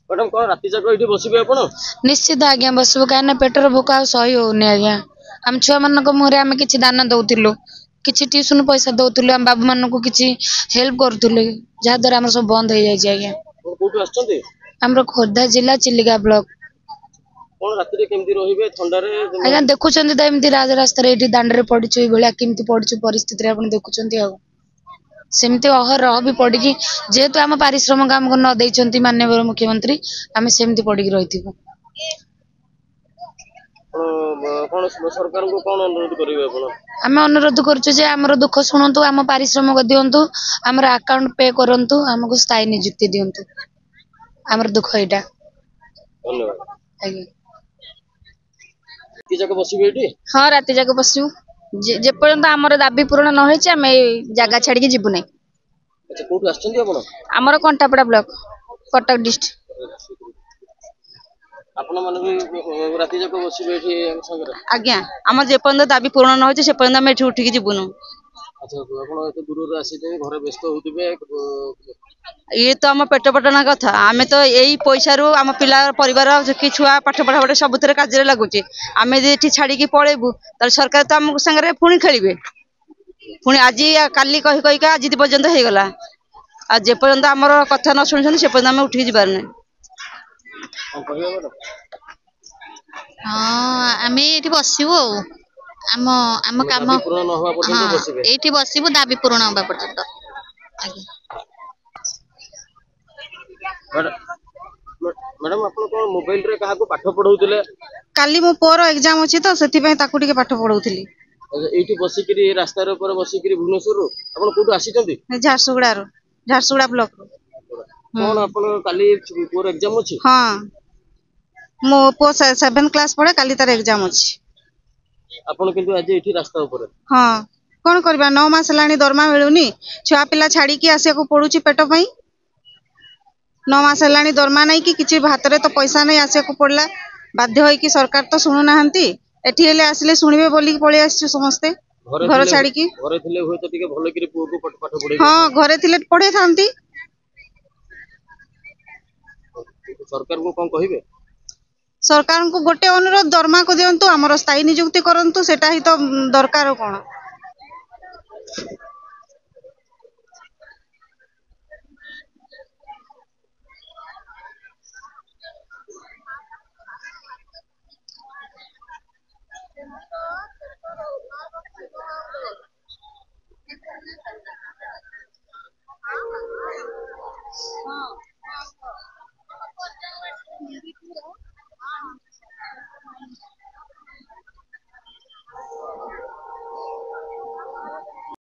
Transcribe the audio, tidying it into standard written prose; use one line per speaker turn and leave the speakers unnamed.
madam कौन राति जाक ये बसबे आपण
निश्चित आज्ञा बसबु कहीं पेटर भोक आ सही होनी आज्ञा आम छुआ मान मुहरे आम कि दाना दौलु कि ट्यूशन पैसा दौलु आम बाबू मान कि हेल्प करूँ जहाद्वारा आम सब बंद हो जाए आज्ञा
कोठु आछंती
आमर खोर्धा जिला चिलिका ब्लॉक
कौन राति केमती रहिबे ठंडारे
आज्ञा देखुं तो एमती राजरास्तार ये दाण्ड पड़ू ये केमती पड़ू परिस्थिति आप देखुं सेमती अहरह भी पड़ी जेहेतु आम पारिश्रमिक आमको न देइछंती माननीय मुख्यमंत्री आम सेमती पड़ी रही
कौन सरकार को कौन अनुरोध करेंगे आपण
आम अनुरोध करुँ आमर दुख शुणु आम पारिश्रमिक दिंतु आमर अकाउंट पे करंतु आमको स्थायी निजुक्ति दिंतु आमर दुख यहाँ
धन्यवाद
आज्ञा
राति जाक बसबे एठी
हाँ राति जाक बसु जेपर्यंत आमर दाबी पूरण न होइछि आम जगह छाड़ी जीवु नहीं
अच्छा कोठु आछंती आपण
आमर कंटापड़ा ब्लॉक कटक डिस्ट्रिक्ट
आपण मन भी राति जाक बसबे एठी संगरा
आज्ञा आम जेपर्यंत दाबी पूरण न होइछि से पर्यंत आम एठी उठिकी जीवुनु
अच्छा आपण एते दूर रे आसी घरे व्यस्त होतिबे
ये तो आम पेट पटना कथा आम तो यही पैसा रू आम पिला परिवार कि छुआ पाठ पढ़ा पढ़े सब कार्य लगुचे आम ये छाड़ी पलैबू तार सरकार तो आम सागर पुणी खेलिए पुणी आज काली कही कहीका आज पर्यंत हो गला आ जे पर्यंत आमर कथा न शुणी से पर्यंत आम उठिक जबार ना
हाँ आम ये बसबू आम आम काम हाँ ये बसबू दाबी पूरण हवा पर्यंत
मैडम आप मोबाइल रे कहा पाठ पढ़ाऊले
काली मो पुअर एग्जाम अच्छी तो से पाठ पढ़ाऊली
ये बसिकी रास्ता बसिकी भुवनेश्वर आप कौटू आसी
झारसुगुड़ा ब्लॉक
कौन आप काली पुअर एग्जाम अच्छी
हाँ मो पु 7 क्लास पढ़े काली तार एग्जाम अच्छी
आपन किंतु आज एठी रास्ता ऊपर
हाँ कौन करबा 9 मास लानी दरमा मिलुनी छुआ पिला छाड़ी की आसिया को पड़ुची पेट पई 9 मास लानी दरमा नहीं कि किछि भात रे तो पैसा नहीं आसिया को पड़ला बाध्य होई कि सरकार तो सुनु नाहंती एठी हेले आसिले सुनिबे बोली पळी आछी समस्ते घर छाड़ी की
घरे थिले होय तो टिके भलो कि पुओ को पाठ पढे
हाँ घरे थिले पढ़े थांती
सरकार को कोन कहिबे
सरकार को गोटे अनुरोध दरमा को दियंतु हमर स्थायी नियुक्ति करंतु सेटा ही तो दरकार कोन